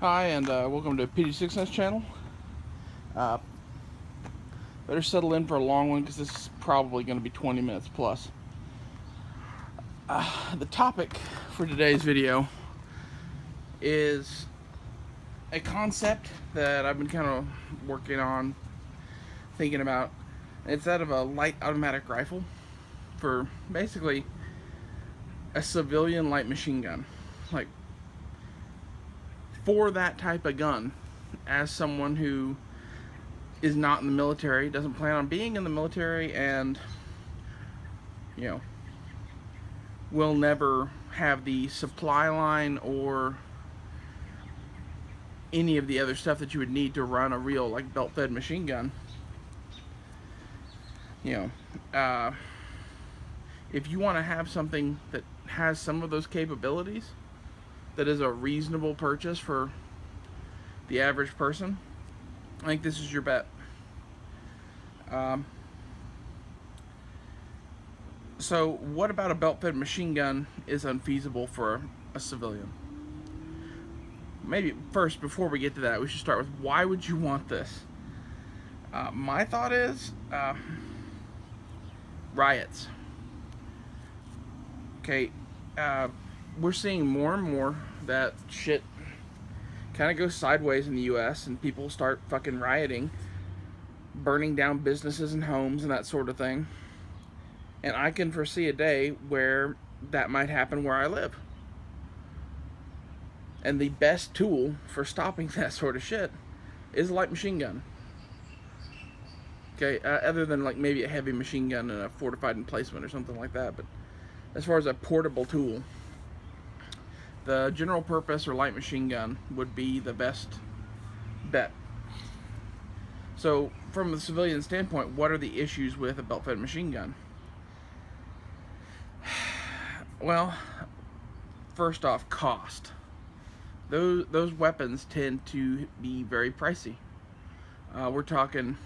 Hi, and welcome to PD69's channel. Uh, better settle in for a long one because this is probably going to be 20 minutes plus. The topic for today's video is a concept that I've been kind of working on, thinking about. It's that of a light automatic rifle for basically a civilian light machine gun. Like, for that type of gun, as someone who is not in the military, doesn't plan on being in the military, and will never have the supply line or any of the other stuff that you would need to run a real like belt-fed machine gun. If you want to have something that has some of those capabilities, that is a reasonable purchase for the average person, I think this is your bet. So what about a belt-fed machine gun is unfeasible for a civilian? Maybe first, before we get to that, we should start with why would you want this? My thought is riots. Okay, we're seeing more and more that shit kind of goes sideways in the US and people start fucking rioting, burning down businesses and homes and that sort of thing. And I can foresee a day where that might happen where I live. And the best tool for stopping that sort of shit is a light machine gun. Okay, other than like maybe a heavy machine gun and a fortified emplacement or something like that. But as far as a portable tool, the general purpose or light machine gun would be the best bet. So from the civilian standpoint, what are the issues with a belt-fed machine gun? Well, first off, cost. Those weapons tend to be very pricey. We're talking,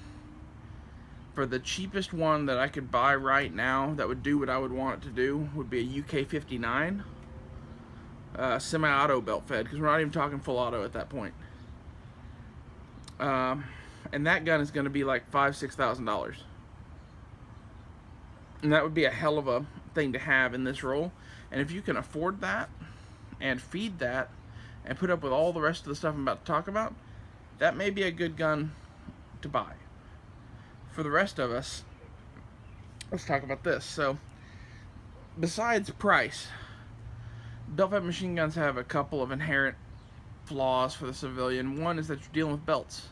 for the cheapest one that I could buy right now that would do what I would want it to do would be a UK-59 semi-auto belt-fed, because we're not even talking full auto at that point. And that gun is going to be like $5,000–6,000. And that would be a hell of a thing to have in this role. And if you can afford that and feed that and put up with all the rest of the stuff I'm about to talk about, that may be a good gun to buy. For the rest of us, let's talk about this. So, besides price, belt-fed machine guns have a couple of inherent flaws for the civilian. One is that you're dealing with belts.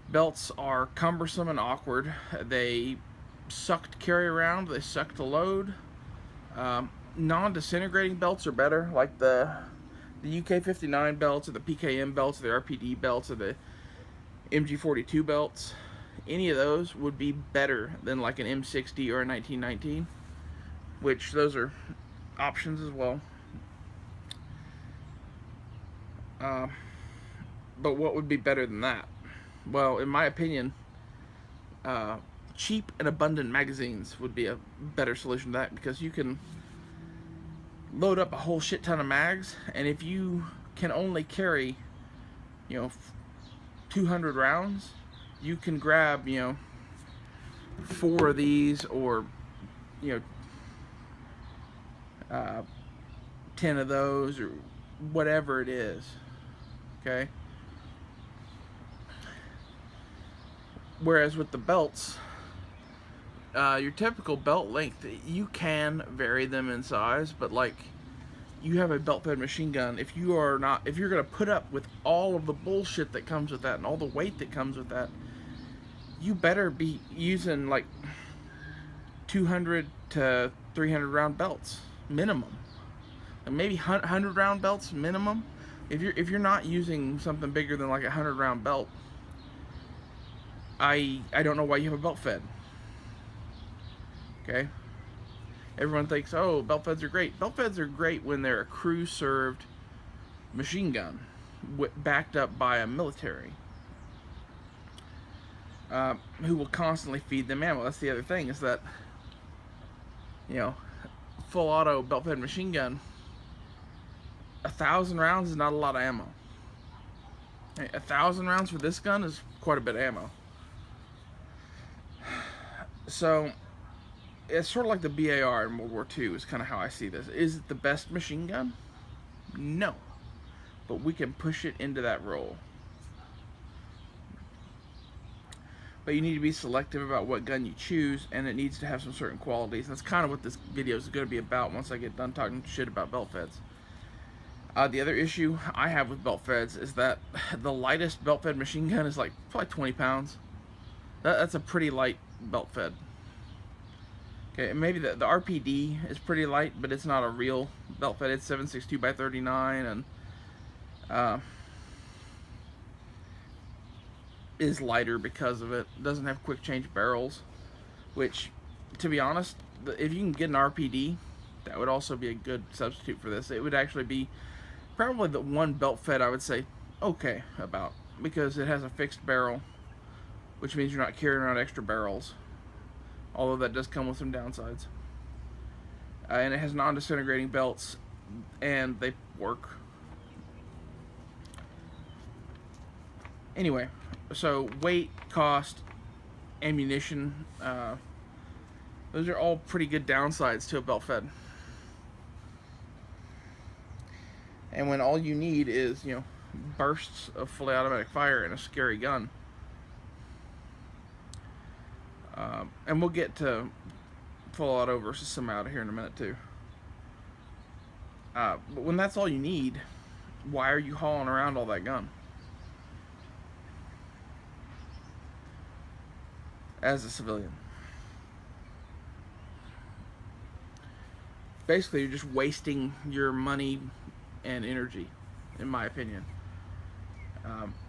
Belts are cumbersome and awkward. They suck to carry around, they suck to load. Non-disintegrating belts are better, like the UK-59 belts, or the PKM belts, or the RPD belts, or the MG42 belts. Any of those would be better than like an M60 or a 1919, which those are options as well. But what would be better than that? Well, in my opinion, cheap and abundant magazines would be a better solution to that, because you can load up a whole shit ton of mags, and if you can only carry 200 rounds, you can grab 4 of these, or 10 of those, or whatever it is. Okay, whereas with the belts, your typical belt length, you can vary them in size, but like, you have a belt-fed machine gun, if you're gonna put up with all of the bullshit that comes with that and all the weight that comes with that, you better be using like 200 to 300 round belts minimum, and maybe 100 round belts minimum. If you're not using something bigger than like a 100 round belt, I don't know why you have a belt-fed. Okay, everyone thinks, oh, belt-feds are great. Belt-feds are great when they're a crew-served machine gun backed up by a military who will constantly feed them ammo. That's the other thing, is that full auto belt-fed machine gun, 1,000 rounds is not a lot of ammo. Hey, 1,000 rounds for this gun is quite a bit of ammo. So it's sort of like the BAR in World War II is kind of how I see this. Is it the best machine gun? No. But we can push it into that role. But you need to be selective about what gun you choose, and it needs to have some certain qualities. That's kind of what this video is going to be about once I get done talking shit about belt feds. The other issue I have with belt feds is that the lightest belt fed machine gun is like probably 20 pounds. That's a pretty light belt fed. Okay, and maybe the RPD is pretty light, but it's not a real belt fed. It's 7.62 by 39 and is lighter because of it. Doesn't have quick change barrels, which, to be honest, if you can get an RPD, that would also be a good substitute for this. It would actually be probably the one belt fed I would say okay about, because it has a fixed barrel, which means you're not carrying around extra barrels, although that does come with some downsides. And it has non-disintegrating belts, and they work. Anyway, so weight, cost, ammunition, those are all pretty good downsides to a belt fed. And when all you need is, you know, bursts of fully automatic fire and a scary gun. And we'll get to full auto versus semi-auto here in a minute too. But when that's all you need, why are you hauling around all that gun? As a civilian. Basically, you're just wasting your money and energy, in my opinion.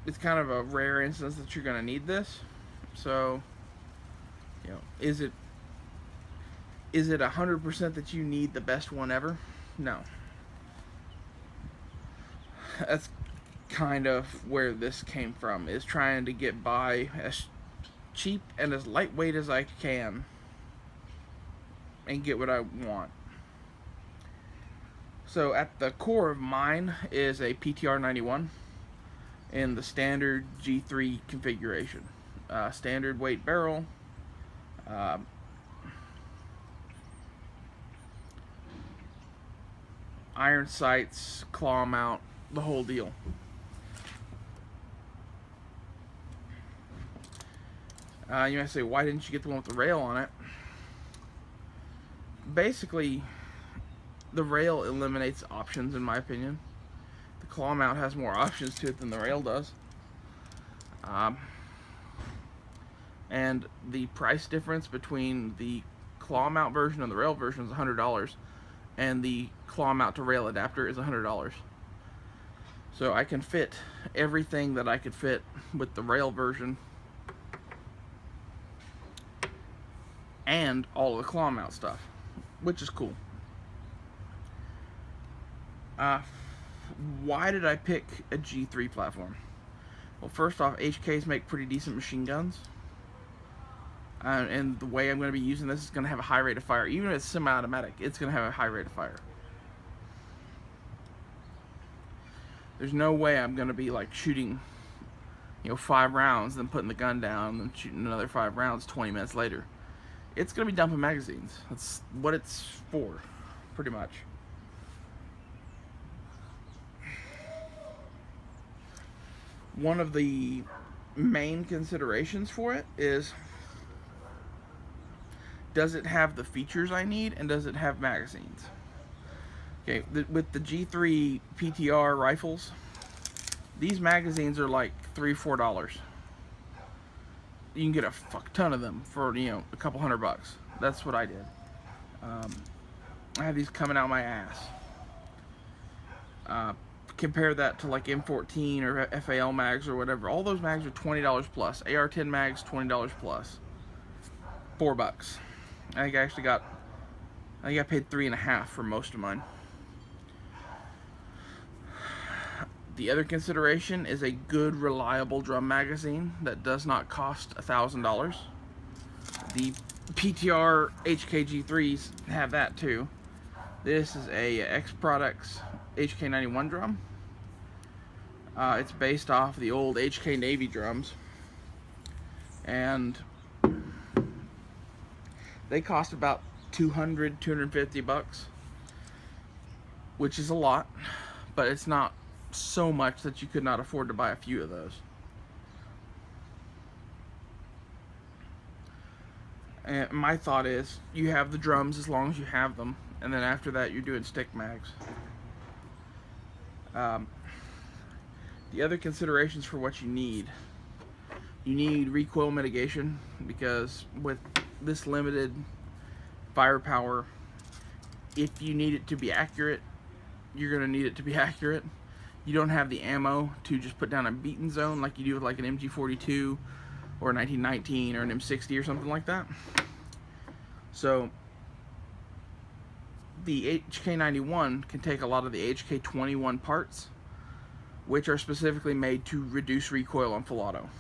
It's kind of a rare instance that you're going to need this. So, you know, is it 100% that you need the best one ever? No. That's kind of where this came from, is trying to get by as cheap and as lightweight as I can and get what I want. So at the core of mine is a PTR91 in the standard G3 configuration. Standard weight barrel, iron sights, claw mount, the whole deal. You might say, why didn't you get the one with the rail on it? Basically, the rail eliminates options, in my opinion. The claw mount has more options to it than the rail does. And the price difference between the claw mount version and the rail version is $100, and the claw mount to rail adapter is $100. So I can fit everything that I could fit with the rail version and all of the claw mount stuff, which is cool. Why did I pick a G3 platform? Well, first off, HKs make pretty decent machine guns. And the way I'm going to be using this is going to have a high rate of fire. Even if it's semi-automatic, it's going to have a high rate of fire. There's no way I'm going to be like shooting, you know, 5 rounds, then putting the gun down, and shooting another 5 rounds 20 minutes later. It's going to be dumping magazines. That's what it's for, pretty much. One of the main considerations for it is, does it have the features I need, and does it have magazines? Okay, with the G3 PTR rifles, these magazines are like $3-4. You can get a fuck ton of them for, you know, a couple $100. That's what I did. I have these coming out my ass. Compare that to like M14 or FAL mags or whatever. All those mags are $20 plus. AR-10 mags, $20 plus. $4. I think I paid $3.50 for most of mine. The other consideration is a good, reliable drum magazine that does not cost $1,000. The PTR HKG3s have that too. This is a X Products HK91 drum. It's based off the old HK Navy drums, and they cost about $250, which is a lot, but it's not so much that you could not afford to buy a few of those. And my thought is, you have the drums as long as you have them, and then after that you're doing stick mags. The other considerations for what you need recoil mitigation, because with this limited firepower, if you need it to be accurate, you're going to need it to be accurate. You don't have the ammo to just put down a beaten zone like you do with like an MG42 or a 1919 or an M60 or something like that. So the HK91 can take a lot of the HK21 parts, which are specifically made to reduce recoil on full auto.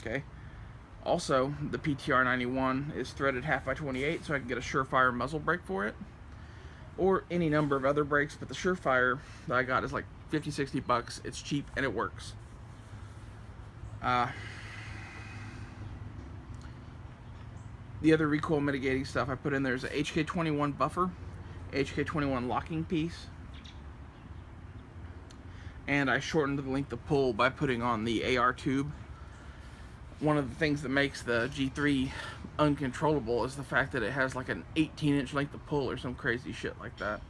Okay. Also, the PTR91 is threaded 1/2x28, so I can get a Surefire muzzle brake for it, or any number of other brakes, but the Surefire that I got is like $50-$60. It's cheap and it works. The other recoil mitigating stuff I put in there is a HK21 buffer, HK21 locking piece, and I shortened the length of pull by putting on the AR tube. One of the things that makes the G3 uncontrollable is the fact that it has like an 18-inch length of pull or some crazy shit like that.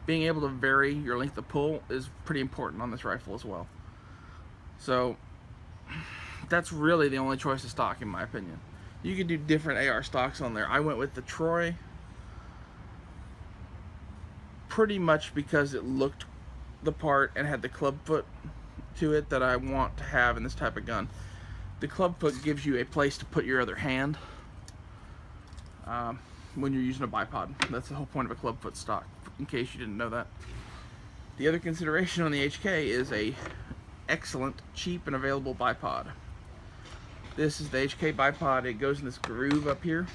Being able to vary your length of pull is pretty important on this rifle as well. So that's really the only choice of stock in my opinion. You could do different AR stocks on there. I went with the Troy pretty much because it looked the part and had the club foot to it that I want to have in this type of gun. The club foot gives you a place to put your other hand when you're using a bipod. That's the whole point of a club foot stock, in case you didn't know that. The other consideration on the HK is a excellent, cheap, and available bipod. This is the HK bipod. It goes in this groove up here.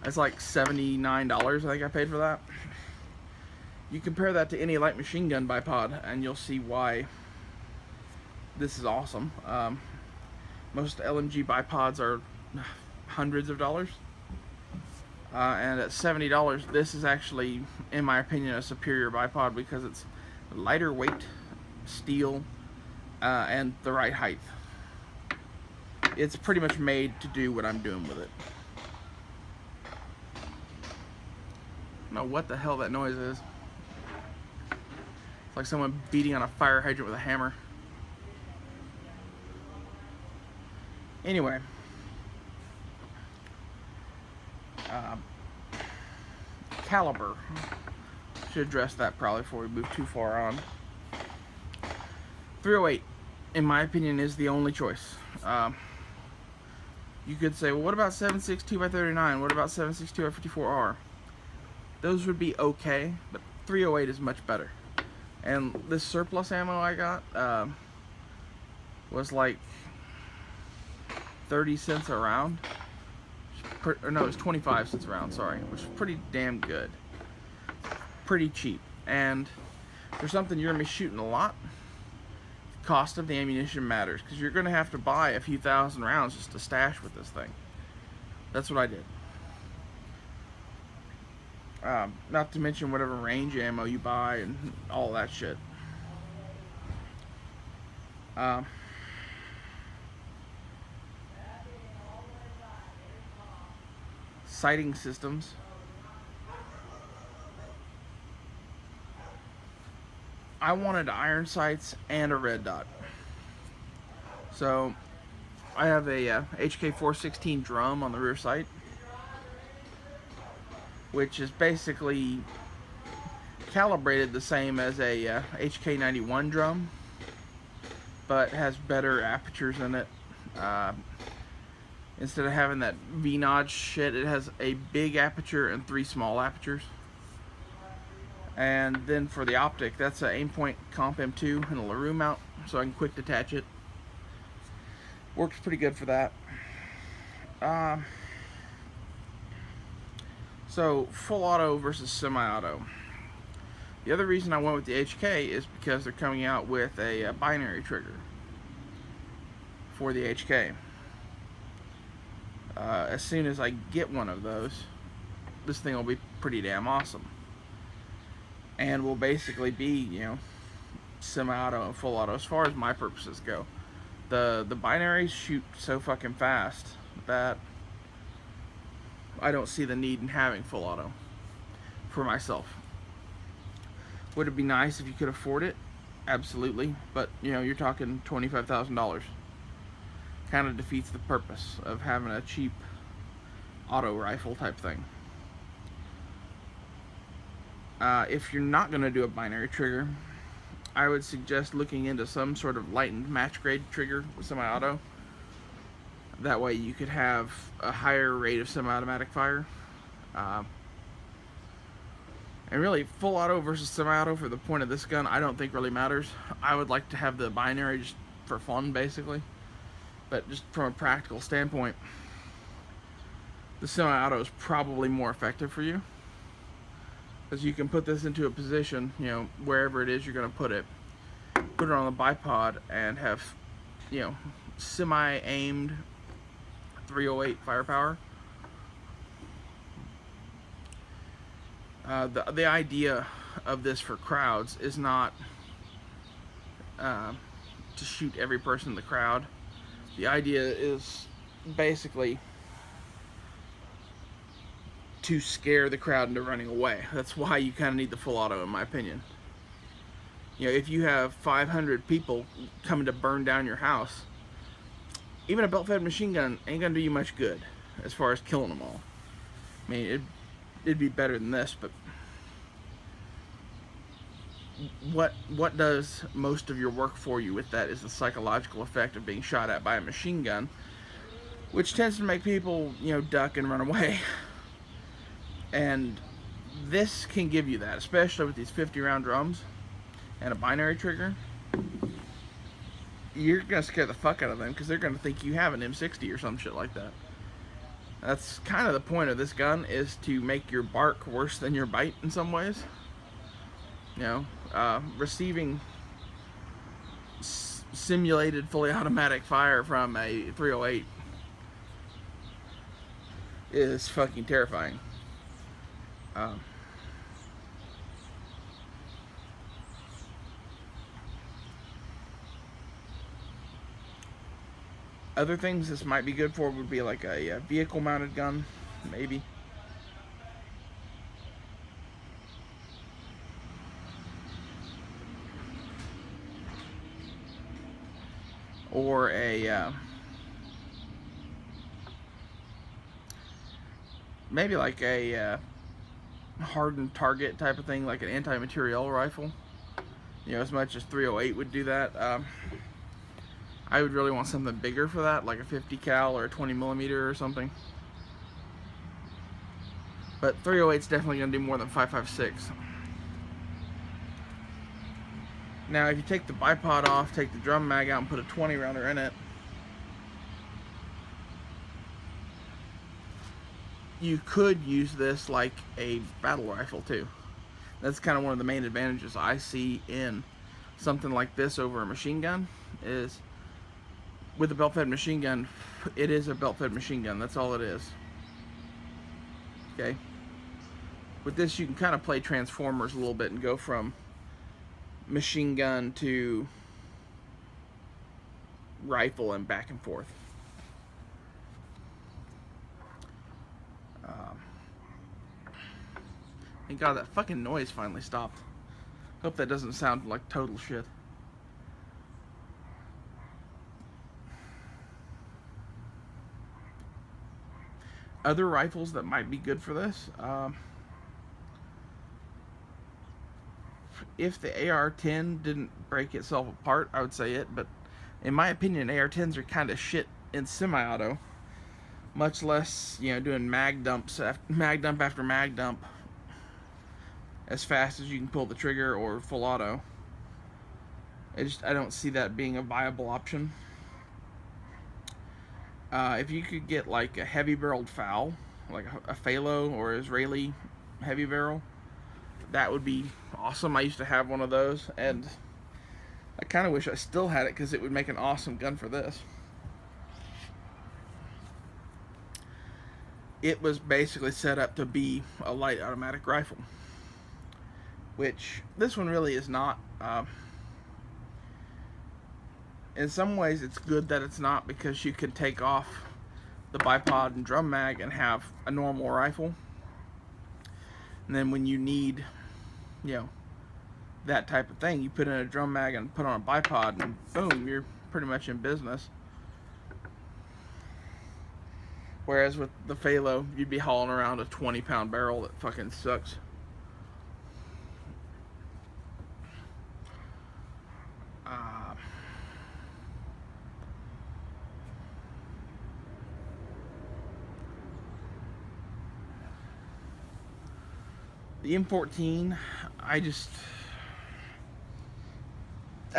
It's like $79, I think I paid for that. You compare that to any light machine gun bipod and you'll see why this is awesome. Most LMG bipods are hundreds of dollars, and at $70 this is actually, in my opinion, a superior bipod because it's lighter weight, steel, and the right height. It's pretty much made to do what I'm doing with it. I don't know what the hell that noise is. It's like someone beating on a fire hydrant with a hammer. Anyway, caliber. Should address that probably before we move too far on. 308, in my opinion, is the only choice. You could say, well, what about 7.62x39? What about 7.62x54R? Those would be okay, but 308 is much better. And this surplus ammo I got was like 30 cents a round. Or no, it was 25 cents a round, sorry, which is pretty damn good. Pretty cheap. And for something you're going to be shooting a lot, the cost of the ammunition matters, because you're going to have to buy a few thousand rounds just to stash with this thing. That's what I did. Not to mention whatever range ammo you buy and all that shit. Sighting systems. I wanted iron sights and a red dot. So I have a HK416 drum on the rear sight, which is basically calibrated the same as a HK91 drum, but has better apertures in it. Instead of having that V-notch shit, it has a big aperture and 3 small apertures. And then for the optic, that's an Aimpoint Comp M2 and a LaRue mount, so I can quick detach it. Works pretty good for that. So full auto versus semi-auto. The other reason I went with the HK is because they're coming out with a binary trigger for the HK. As soon as I get one of those, this thing will be pretty damn awesome. And will basically be, you know, semi-auto and full auto as far as my purposes go. The binaries shoot so fucking fast that I don't see the need in having full auto for myself. Would it be nice if you could afford it? Absolutely. But, you know, you're talking $25,000. Kind of defeats the purpose of having a cheap auto rifle type thing. If you're not going to do a binary trigger, I would suggest looking into some sort of lightened match grade trigger with semi-auto. That way you could have a higher rate of semi-automatic fire. And really, full auto versus semi-auto for the point of this gun, I don't think really matters. I would like to have the binary just for fun, basically. But just from a practical standpoint, the semi-auto is probably more effective for you. Because you can put this into a position, you know, wherever it is you're going to put it on the bipod and have, you know, semi-aimed 308 firepower. The idea of this for crowds is not to shoot every person in the crowd. The idea is basically to scare the crowd into running away. That's why you kind of need the full auto, in my opinion. You know, if you have 500 people coming to burn down your house, even a belt-fed machine gun ain't gonna do you much good as far as killing them all. I mean, it'd be better than this, but what does most of your work for you with that is the psychological effect of being shot at by a machine gun, which tends to make people, you know, duck and run away. And this can give you that, especially with these 50-round drums and a binary trigger. You're gonna scare the fuck out of them because they're gonna think you have an M60 or some shit like that. That's kind of the point of this gun, is to make your bark worse than your bite in some ways. You know, receiving simulated fully automatic fire from a 308 is fucking terrifying. Other things this might be good for would be like a vehicle mounted gun, maybe. Or a maybe like a hardened target type of thing, like an anti-materiel rifle. You know, as much as 308 would do that. I would really want something bigger for that, like a 50 cal or a 20 millimeter or something. But 308 is definitely going to do more than 5.56. Now, if you take the bipod off, take the drum mag out, and put a 20 rounder in it, you could use this like a battle rifle too. That's kind of one of the main advantages I see in something like this over a machine gun, is with a belt-fed machine gun, it is a belt-fed machine gun. That's all it is. Okay? With this, you can kind of play Transformers a little bit and go from machine gun to rifle and back and forth. Thank God that fucking noise finally stopped. Hope that doesn't sound like total shit. Other rifles that might be good for this, if the AR-10 didn't break itself apart, I would say it, but in my opinion, AR-10s are kind of shit in semi-auto, much less, you know, doing mag dump after mag dump as fast as you can pull the trigger or full auto. I don't see that being a viable option. If you could get like a heavy barreled FAL, like a Phalo or Israeli heavy barrel, that would be awesome. I used to have one of those, and I kind of wish I still had it because it would make an awesome gun for this. It was basically set up to be a light automatic rifle, which this one really is not. In some ways, it's good that it's not, because you can take off the bipod and drum mag and have a normal rifle. And then when you need, you know, that type of thing, you put in a drum mag and put on a bipod, and boom, you're pretty much in business. Whereas with the Phalo, you'd be hauling around a 20-pound barrel that fucking sucks. The M14, I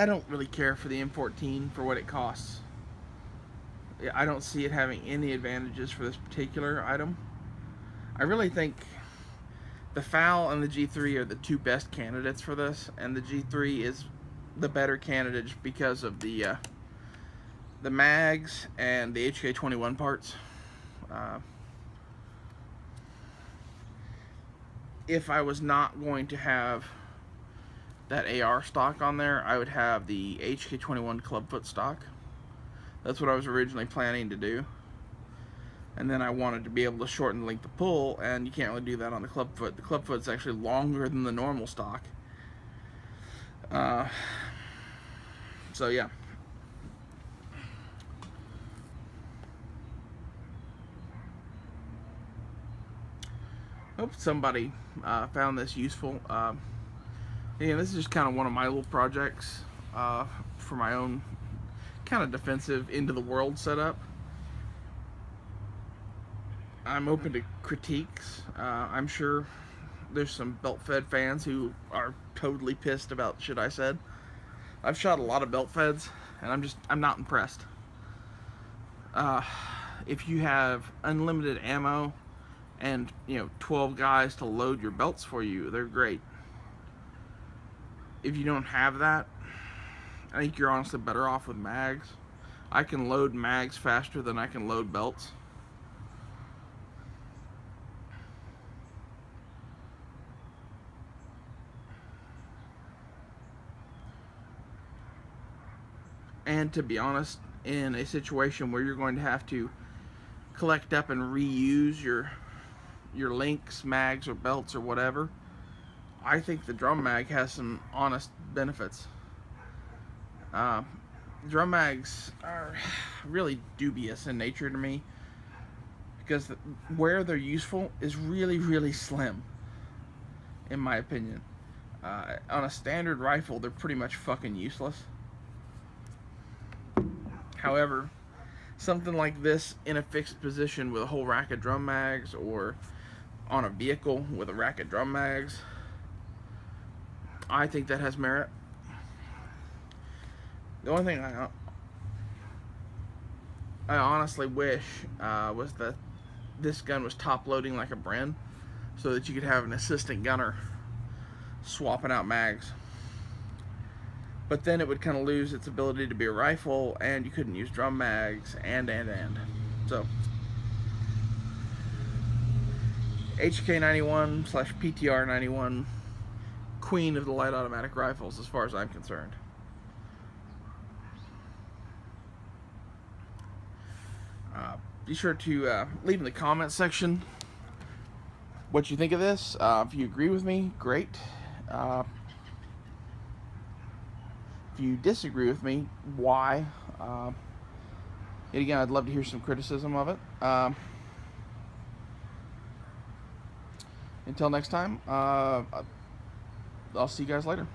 don't really care for the M14 for what it costs. I don't see it having any advantages for this particular item. I really think the FAL and the G3 are the two best candidates for this, and the G3 is the better candidate because of the mags and the HK21 parts. If I was not going to have that AR stock on there, I would have the HK21 clubfoot stock. That's what I was originally planning to do. And then I wanted to be able to shorten the length of pull, and you can't really do that on the clubfoot. The clubfoot's actually longer than the normal stock. So yeah. Hope somebody found this useful. Yeah, this is just kind of one of my little projects for my own kind of defensive into the world setup. I'm open to critiques. I'm sure there's some belt-fed fans who are totally pissed about shit I said. I've shot a lot of belt-feds, and I'm not impressed. If you have unlimited ammo and 12 guys to load your belts for you, they're great. If you don't have that, I think you're honestly better off with mags. I can load mags faster than I can load belts. And to be honest, in a situation where you're going to have to collect up and reuse your links, mags, or belts, or whatever, I think the drum mag has some honest benefits. Drum mags are really dubious in nature to me, because where they're useful is really, really slim, in my opinion. On a standard rifle, they're pretty much fucking useless. However, something like this in a fixed position with a whole rack of drum mags, or on a vehicle with a rack of drum mags, I think that has merit. The only thing I honestly wish was that this gun was top loading like a Bren, so that you could have an assistant gunner swapping out mags. But then it would kind of lose its ability to be a rifle, and you couldn't use drum mags, and. So, HK91 / PTR91, queen of the light automatic rifles, as far as I'm concerned. Be sure to leave in the comments section what you think of this. If you agree with me, great. If you disagree with me, why? And again, I'd love to hear some criticism of it. Until next time, I'll see you guys later.